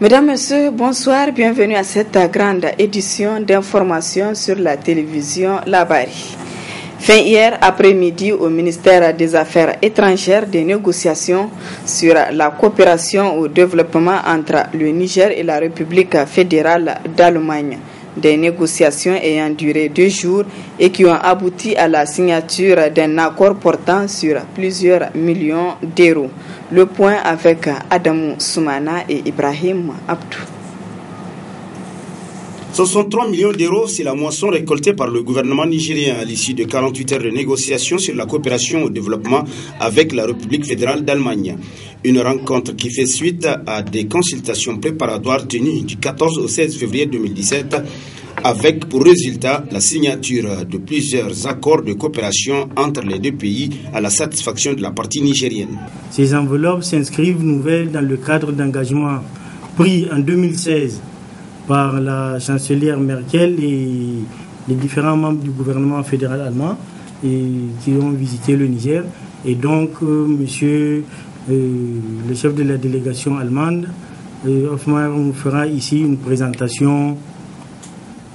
Mesdames, Messieurs, bonsoir, bienvenue à cette grande édition d'information sur la télévision Labari. Fin hier après-midi au ministère des Affaires étrangères des négociations sur la coopération au développement entre le Niger et la République fédérale d'Allemagne. Des négociations ayant duré 2 jours et qui ont abouti à la signature d'un accord portant sur plusieurs millions d'euros. Le point avec Adamou Soumana et Ibrahim Abdou. 63 millions d'euros, c'est la moisson récoltée par le gouvernement nigérien à l'issue de 48 heures de négociations sur la coopération au développement avec la République fédérale d'Allemagne. Une rencontre qui fait suite à des consultations préparatoires tenues du 14 au 16 février 2017 avec pour résultat la signature de plusieurs accords de coopération entre les deux pays à la satisfaction de la partie nigérienne. Ces enveloppes s'inscrivent nouvelles dans le cadre d'engagements pris en 2016 par la chancelière Merkel et les différents membres du gouvernement fédéral allemand qui ont visité le Niger. Et donc, monsieur le chef de la délégation allemande, Hoffmann, on fera ici une présentation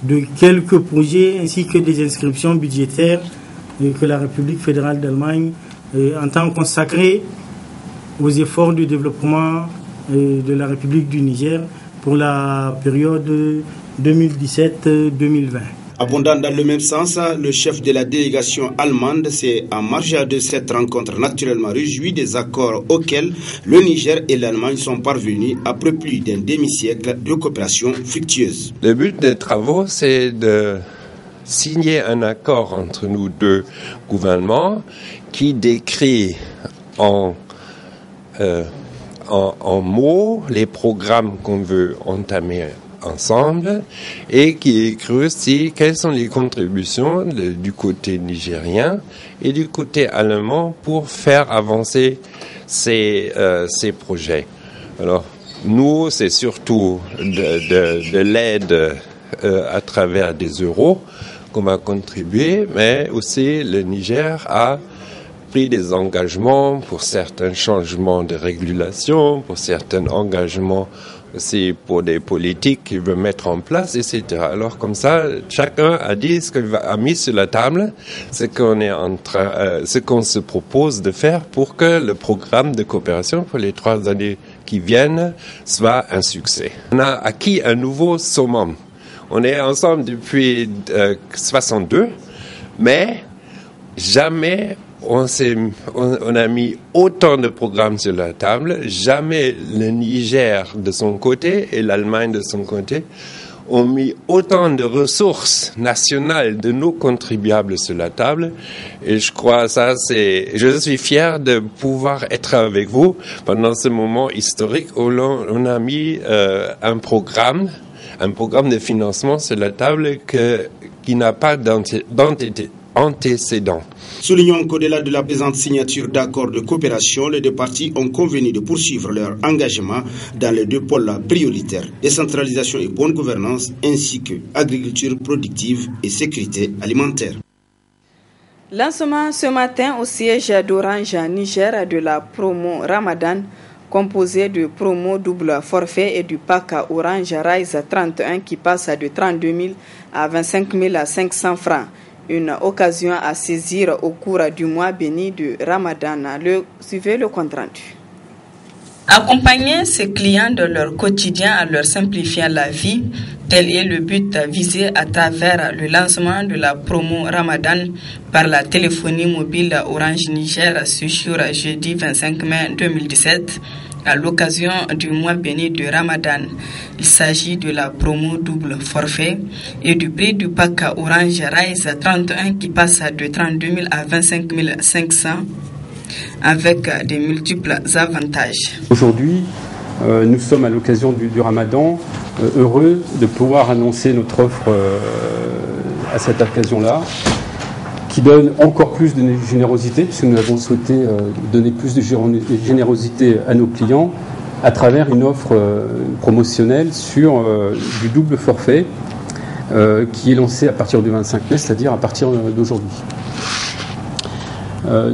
de quelques projets ainsi que des inscriptions budgétaires que la République fédérale d'Allemagne entend consacrer aux efforts de développement de la République du Niger pour la période 2017-2020. Abondant dans le même sens, le chef de la délégation allemande s'est en marge de cette rencontre naturellement réjoui des accords auxquels le Niger et l'Allemagne sont parvenus après plus d'un demi-siècle de coopération fructueuse. Le but des travaux, c'est de signer un accord entre nous deux gouvernements qui décrit en mots les programmes qu'on veut entamer ensemble et qui écrit aussi quelles sont les contributions du côté nigérien et du côté allemand pour faire avancer ces projets. Alors, nous, c'est surtout de l'aide à travers des euros qu'on va contribuer, mais aussi le Niger a pris des engagements pour certains changements de régulation, pour certains engagements aussi pour des politiques qu'il veut mettre en place, etc. Alors comme ça, chacun a dit ce qu'il a mis sur la table, ce qu'on se propose de faire pour que le programme de coopération pour les 3 années qui viennent soit un succès. On a acquis un nouveau summum. On est ensemble depuis 62, mais jamais on a mis autant de programmes sur la table. Jamais le Niger de son côté et l'Allemagne de son côté ont mis autant de ressources nationales de nos contribuables sur la table. Et je crois je suis fier de pouvoir être avec vous pendant ce moment historique où on a mis un programme de financement sur la table qui n'a pas d'antécédent. Soulignons qu'au-delà de la présente signature d'accords de coopération, les deux parties ont convenu de poursuivre leur engagement dans les 2 pôles prioritaires, décentralisation et bonne gouvernance, ainsi que agriculture productive et sécurité alimentaire. Lancement ce matin au siège d'Orange Niger de la promo Ramadan, composé de promo double forfait et du pack Orange Rise 31 qui passe de 32 000 à 25 500 francs. Une occasion à saisir au cours du mois béni de Ramadan. Suivez le compte rendu. Accompagner ses clients de leur quotidien en leur simplifiant la vie, tel est le but visé à travers le lancement de la promo Ramadan par la téléphonie mobile Orange Niger sur jeudi 25 mai 2017. À l'occasion du mois béni de Ramadan. Il s'agit de la promo double forfait et du prix du pack Orange Rise 31 qui passe de 32 000 à 25 500 avec des multiples avantages. Aujourd'hui, nous sommes à l'occasion du Ramadan heureux de pouvoir annoncer notre offre à cette occasion-là, qui donne encore plus de générosité, puisque nous avons souhaité donner plus de générosité à nos clients à travers une offre promotionnelle sur du double forfait qui est lancé à partir du 25 mai, c'est-à-dire à partir d'aujourd'hui.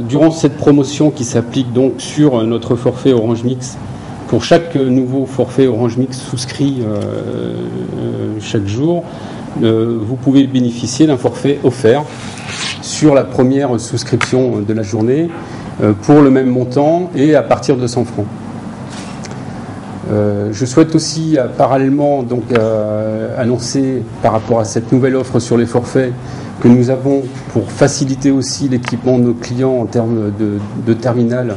Durant cette promotion qui s'applique donc sur notre forfait Orange Mix Pour chaque nouveau forfait Orange Mix souscrit chaque jour, vous pouvez bénéficier d'un forfait offert sur la première souscription de la journée pour le même montant et à partir de 100 francs. Je souhaite aussi parallèlement donc, annoncer par rapport à cette nouvelle offre sur les forfaits que nous avons, pour faciliter aussi l'équipement de nos clients en termes de terminal,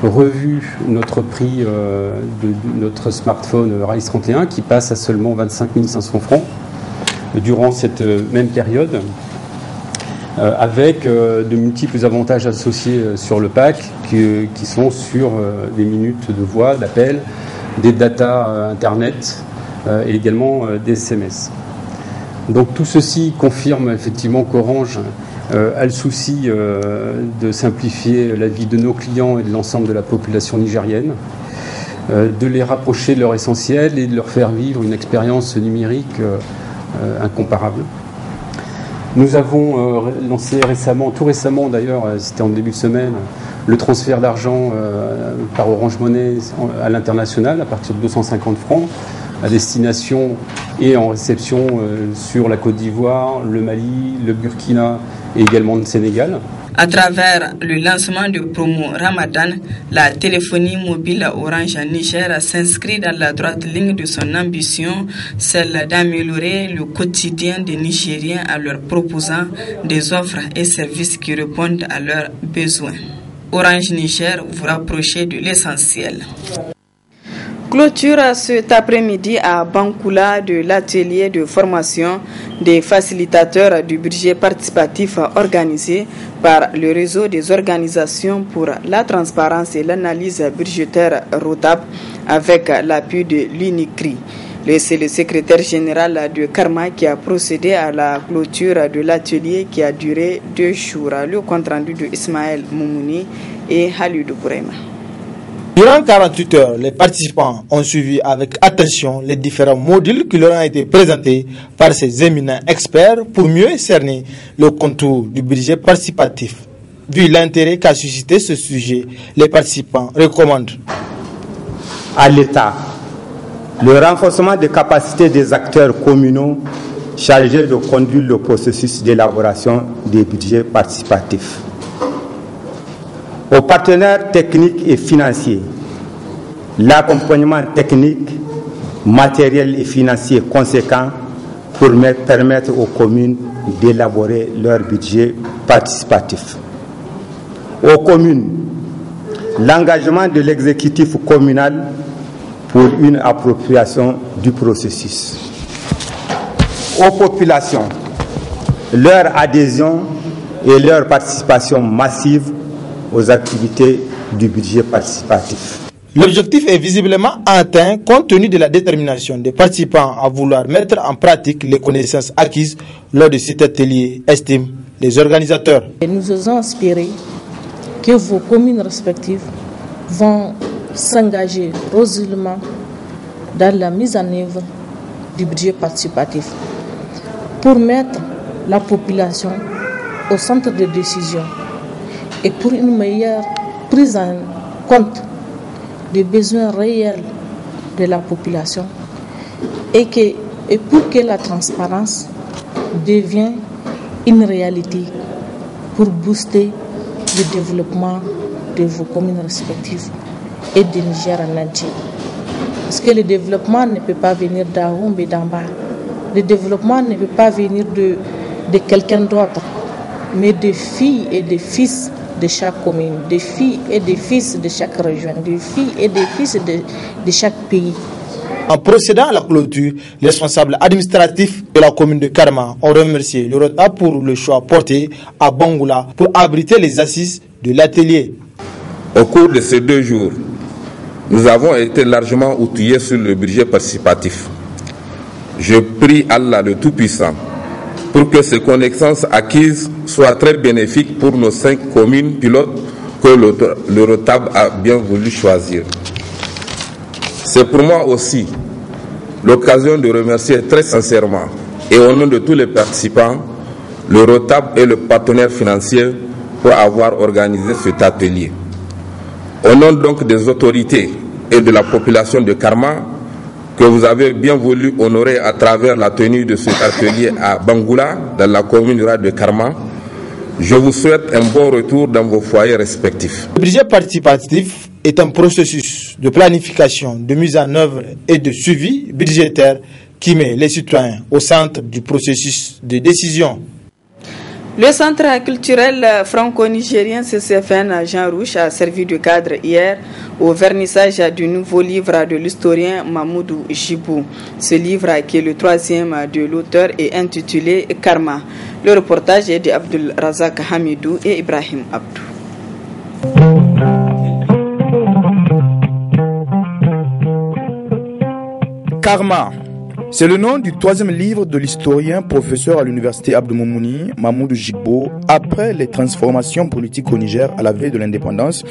revu notre prix de notre smartphone RISE 31 qui passe à seulement 25 500 francs durant cette même période, avec de multiples avantages associés sur le pack qui sont sur des minutes de voix, d'appel, des data internet et également des SMS. Donc tout ceci confirme effectivement qu'Orange a le souci de simplifier la vie de nos clients et de l'ensemble de la population nigérienne, de les rapprocher de leur essentiel et de leur faire vivre une expérience numérique incomparable. Nous avons lancé tout récemment d'ailleurs, c'était en début de semaine, le transfert d'argent par Orange Money à l'international à partir de 250 francs à destination et en réception sur la Côte d'Ivoire, le Mali, le Burkina et également le Sénégal. À travers le lancement de promo Ramadan, la téléphonie mobile Orange Niger s'inscrit dans la droite ligne de son ambition, celle d'améliorer le quotidien des Nigériens en leur proposant des offres et services qui répondent à leurs besoins. Orange Niger, vous rapprochez de l'essentiel. Clôture cet après-midi à Bankoula de l'atelier de formation des facilitateurs du budget participatif organisé par le réseau des organisations pour la transparence et l'analyse budgétaire ROTAB avec l'appui de l'UNICRI. C'est le secrétaire général de Karma qui a procédé à la clôture de l'atelier qui a duré 2 jours. Le compte rendu de Ismaël Moumouni et Halidou Bourema. Durant 48 heures, les participants ont suivi avec attention les différents modules qui leur ont été présentés par ces éminents experts pour mieux cerner le contour du budget participatif. Vu l'intérêt qu'a suscité ce sujet, les participants recommandent à l'État le renforcement des capacités des acteurs communaux chargés de conduire le processus d'élaboration des budgets participatifs. Aux partenaires techniques et financiers, l'accompagnement technique, matériel et financier conséquent pour permettre aux communes d'élaborer leur budget participatif. Aux communes, l'engagement de l'exécutif communal pour une appropriation du processus. Aux populations, leur adhésion et leur participation massive aux activités du budget participatif. L'objectif est visiblement atteint compte tenu de la détermination des participants à vouloir mettre en pratique les connaissances acquises lors de cet atelier, estiment les organisateurs. Et nous osons espérer que vos communes respectives vont s'engager résolument dans la mise en œuvre du budget participatif pour mettre la population au centre de décision et pour une meilleure prise en compte des besoins réels de la population et pour que la transparence devienne une réalité pour booster le développement de vos communes respectives et du Niger en entier. Parce que le développement ne peut pas venir d'en haut mais d'en bas. Le développement ne peut pas venir de quelqu'un d'autre, mais des filles et des fils de chaque commune, des filles et des fils de chaque région, des filles et des fils de chaque pays. En procédant à la clôture, les responsables administratifs de la commune de Karma ont remercié le ROTAB pour le choix porté à Bangoula pour abriter les assises de l'atelier. Au cours de ces 2 jours, nous avons été largement outillés sur le budget participatif. Je prie Allah le Tout-Puissant pour que ces connaissances acquises soient très bénéfiques pour nos 5 communes pilotes que le ROTAB a bien voulu choisir. C'est pour moi aussi l'occasion de remercier très sincèrement et au nom de tous les participants, le ROTAB et le partenaire financier pour avoir organisé cet atelier. Au nom donc des autorités et de la population de Karma, que vous avez bien voulu honorer à travers la tenue de cet atelier à Bangoula, dans la commune rurale de Karma. Je vous souhaite un bon retour dans vos foyers respectifs. Le budget participatif est un processus de planification, de mise en œuvre et de suivi budgétaire qui met les citoyens au centre du processus de décision. Le centre culturel franco-nigérien CCFN Jean Rouch a servi de cadre hier au vernissage du nouveau livre de l'historien Mamoudou Jibou. Ce livre, qui est le 3e de l'auteur, est intitulé Karma. Le reportage est de Abdul Razak Hamidou et Ibrahim Abdou. Karma. C'est le nom du 3e livre de l'historien professeur à l'université Abdou Moumouni, Mamoudou Jibbo, après les transformations politiques au Niger à la veille de l'indépendance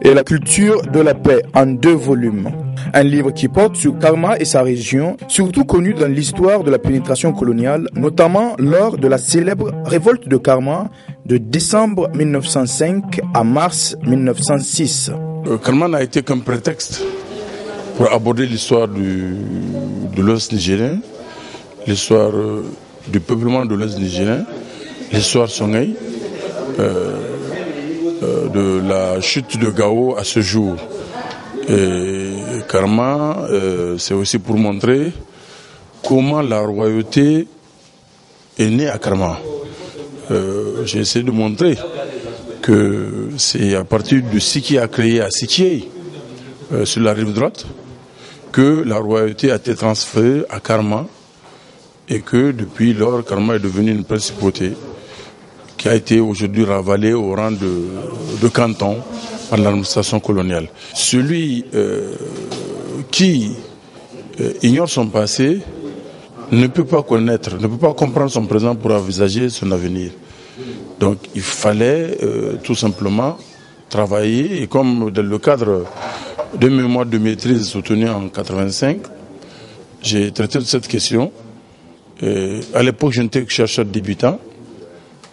et la culture de la paix en 2 volumes. Un livre qui porte sur Karma et sa région, surtout connu dans l'histoire de la pénétration coloniale, notamment lors de la célèbre révolte de Karma de décembre 1905 à mars 1906. Karma n'a été qu'un prétexte pour aborder l'histoire de l'Ouest nigérien, l'histoire du peuplement de l'Ouest nigérien, l'histoire Songhai, de la chute de Gao à ce jour. Et Karma, c'est aussi pour montrer comment la royauté est née à Karma. J'ai essayé de montrer que c'est à partir de ce qui a créé à Sikié, sur la rive droite, que la royauté a été transférée à Karma et que depuis lors, Karma est devenu une principauté qui a été aujourd'hui ravalée au rang de canton par l'administration coloniale. Celui qui ignore son passé ne peut pas connaître, ne peut pas comprendre son présent pour envisager son avenir. Donc il fallait tout simplement travailler, et comme dans le cadre de mémoire de maîtrise soutenue en 1985, j'ai traité de cette question. À l'époque, je n'étais que chercheur débutant.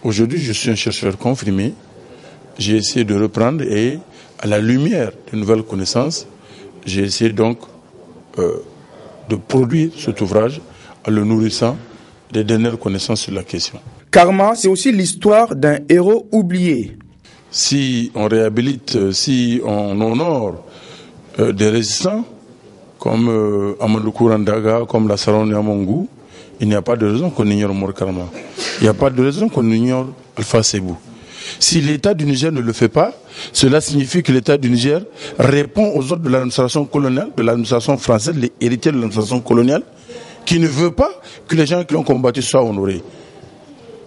Aujourd'hui, je suis un chercheur confirmé. J'ai essayé de reprendre et, à la lumière de nouvelles connaissances, j'ai essayé donc de produire cet ouvrage en le nourrissant des dernières connaissances sur la question. Karma, c'est aussi l'histoire d'un héros oublié. Si on réhabilite, si on honore des résistants comme Amadou Kourandaga, comme la Sarone Amongou, il n'y a pas de raison qu'on ignore Mor Karma. Il n'y a pas de raison qu'on ignore Alpha Sebou. Si l'État du Niger ne le fait pas, cela signifie que l'État du Niger répond aux ordres de l'administration coloniale, de l'administration française, les héritiers de l'administration coloniale, qui ne veut pas que les gens qui l'ont combattu soient honorés.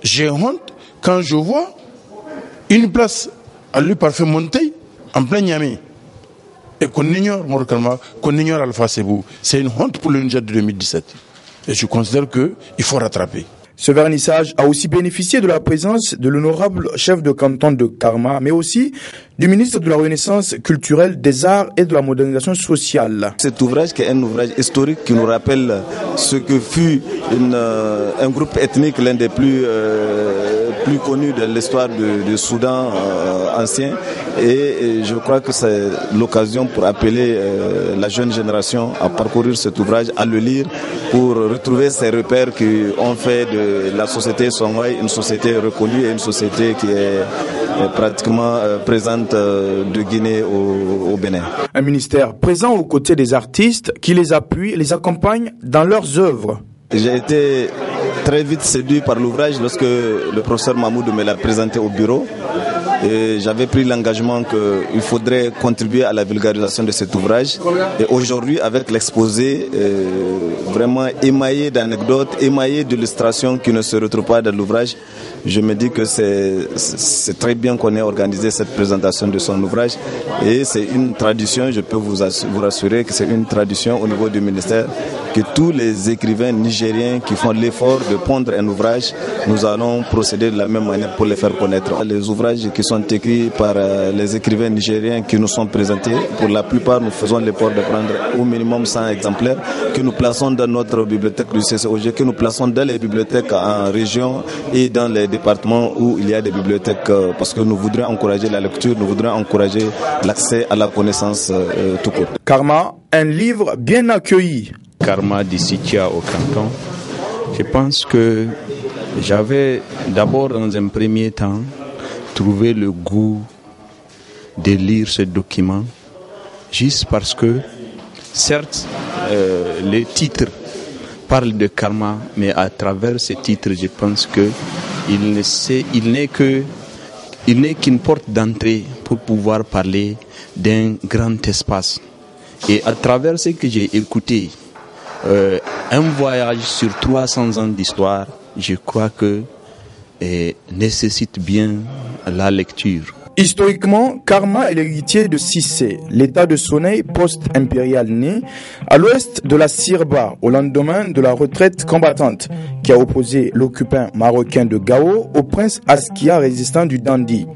J'ai honte quand je vois une place à lui parfait montée en plein Niamey et qu'on ignore Mor Karma, qu'on ignore Alpha Sebou. C'est une honte pour le Niger de 2017. Et je considère qu'il faut rattraper. Ce vernissage a aussi bénéficié de la présence de l'honorable chef de canton de Karma, mais aussi du ministre de la Renaissance culturelle, des arts et de la modernisation sociale. Cet ouvrage qui est un ouvrage historique qui nous rappelle ce que fut un groupe ethnique, l'un des plus connus de l'histoire du Soudan ancien. Et je crois que c'est l'occasion pour appeler la jeune génération à parcourir cet ouvrage, à le lire, pour retrouver ces repères qui ont fait de la société Songhai une société reconnue et une société qui est pratiquement présente de Guinée au Bénin. Un ministère présent aux côtés des artistes qui les appuie et les accompagne dans leurs œuvres. J'ai été très vite séduit par l'ouvrage lorsque le professeur Mahmoud me l'a présenté au bureau. Et j'avais pris l'engagement qu'il faudrait contribuer à la vulgarisation de cet ouvrage. Et aujourd'hui, avec l'exposé vraiment émaillé d'anecdotes, émaillé d'illustrations qui ne se retrouvent pas dans l'ouvrage, je me dis que c'est très bien qu'on ait organisé cette présentation de son ouvrage. Et c'est une tradition, je peux vous rassurer que c'est une tradition au niveau du ministère, que tous les écrivains nigériens qui font l'effort de pondre un ouvrage, nous allons procéder de la même manière pour les faire connaître. Les ouvrages qui sont écrits par les écrivains nigériens qui nous sont présentés. Pour la plupart, nous faisons l'effort de prendre au minimum 100 exemplaires que nous plaçons dans notre bibliothèque du CCOG, que nous plaçons dans les bibliothèques en région et dans les départements où il y a des bibliothèques, parce que nous voudrions encourager la lecture, nous voudrions encourager l'accès à la connaissance tout court. Karma, un livre bien accueilli. Karma d'ici au canton. Je pense que j'avais d'abord dans un premier temps trouvé le goût de lire ce document juste parce que certes les titres parlent de karma, mais à travers ces titres je pense que il n'est qu'une porte d'entrée pour pouvoir parler d'un grand espace. Et à travers ce que j'ai écouté, un voyage sur 300 ans d'histoire, je crois que nécessite bien la lecture. Historiquement, Karma est l'héritier de Cissé, l'état de Sonaï post-impérial né à l'ouest de la Sirba au lendemain de la retraite combattante qui a opposé l'occupant marocain de Gao au prince Askia résistant du Dandi.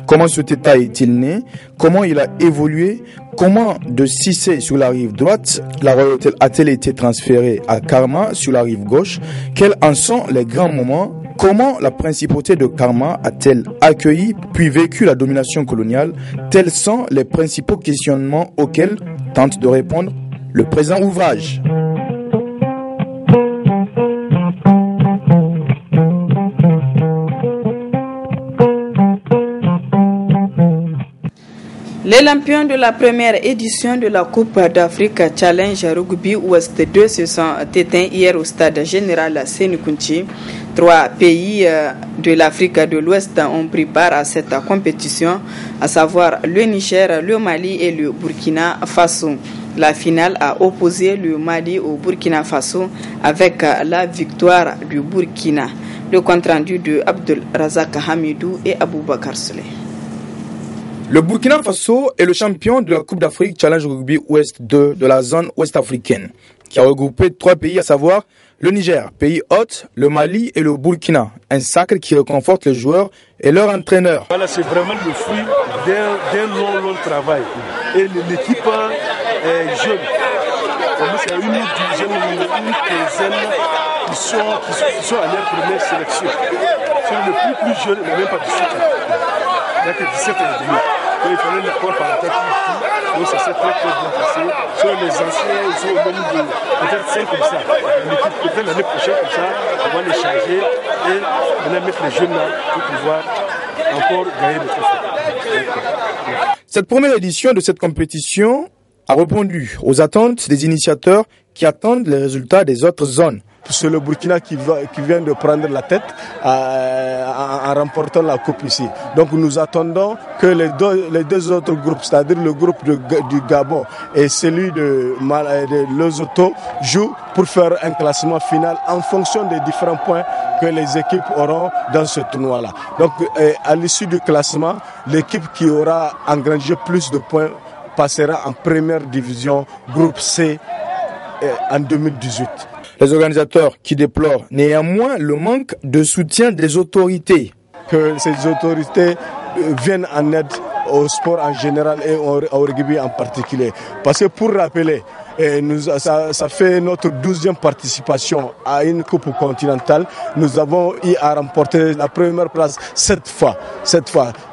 Comment cet état est-il né? Comment il a évolué? Comment de Cissé sur la rive droite, la royauté a-t-elle été transférée à Karma sur la rive gauche? Quels en sont les grands moments? Comment la principauté de Karma a-t-elle accueilli puis vécu la domination coloniale? Tels sont les principaux questionnements auxquels tente de répondre le présent ouvrage. Les lampions de la première édition de la Coupe d'Afrique Challenge Rugby Ouest 2 se sont éteints hier au stade général Sénikounchi. 3 pays de l'Afrique de l'Ouest ont pris part à cette compétition, à savoir le Niger, le Mali et le Burkina Faso. La finale a opposé le Mali au Burkina Faso avec la victoire du Burkina. Le compte-rendu de Abdul Razak Hamidou et Aboubakar Souley. Le Burkina Faso est le champion de la Coupe d'Afrique Challenge Rugby Ouest 2 de la zone ouest africaine, qui a regroupé 3 pays, à savoir le Niger, pays hôte, le Mali et le Burkina. Un sacre qui réconforte les joueurs et leurs entraîneurs. Voilà, c'est vraiment le fruit d'un long travail. Et l'équipe est jeune. C'est une quinzaine qui sont à leur première sélection. C'est le plus jeune, il n'a même pas 17 ans. Il n'a que 17 ans et demi. Donc il fallait le prendre par la tête. Donc ça s'est très bien passé. Sur les anciens, ils sont au nombre de peut-être 5 comme ça. L'équipe peut-être l'année prochaine comme ça, on va les changer et maintenant mettre les jeunes là pour pouvoir encore gagner des trophées. Cette première édition de cette compétition a répondu aux attentes des initiateurs qui attendent les résultats des autres zones. C'est le Burkina qui vient de prendre la tête en remportant la coupe ici. Donc nous attendons que les deux autres groupes, c'est-à-dire le groupe du Gabon et celui de Lesotho, jouent pour faire un classement final en fonction des différents points que les équipes auront dans ce tournoi-là. Donc à l'issue du classement, l'équipe qui aura engrangé plus de points passera en première division groupe C en 2018. Les organisateurs qui déplorent néanmoins le manque de soutien des autorités. Que ces autorités viennent en aide au sport en général et au rugby en particulier. Parce que pour rappeler, ça fait notre 12e participation à une coupe continentale. Nous avons eu à remporter la première place 7 fois.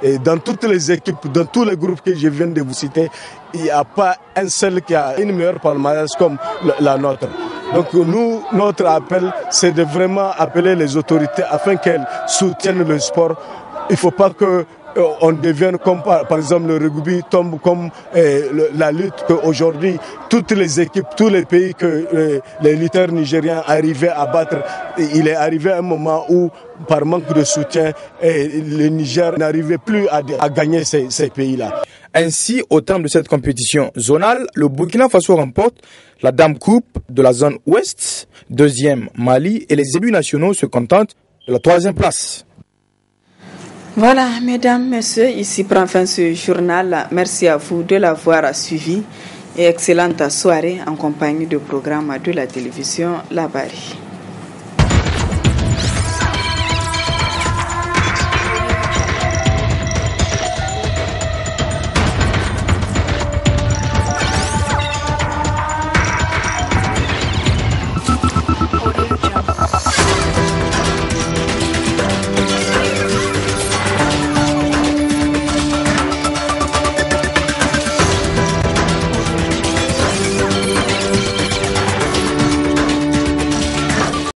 Et dans toutes les équipes, dans tous les groupes que je viens de vous citer, il n'y a pas un seul qui a une meilleure palmarès comme la nôtre. Donc notre appel, c'est de vraiment appeler les autorités afin qu'elles soutiennent le sport. Il ne faut pas que on devienne comme par exemple le rugby tombe comme la lutte qu'aujourd'hui toutes les équipes, tous les pays que les lutteurs nigériens arrivaient à battre, il est arrivé un moment où par manque de soutien le Niger n'arrivait plus à gagner ces pays-là. Ainsi, au terme de cette compétition zonale, le Burkina Faso remporte la Dame Coupe de la zone ouest, 2e Mali et les élus nationaux se contentent de la 3e place. Voilà, mesdames, messieurs, ici prend fin ce journal. Merci à vous de l'avoir suivi et excellente soirée en compagnie du programme de la télévision La Bari.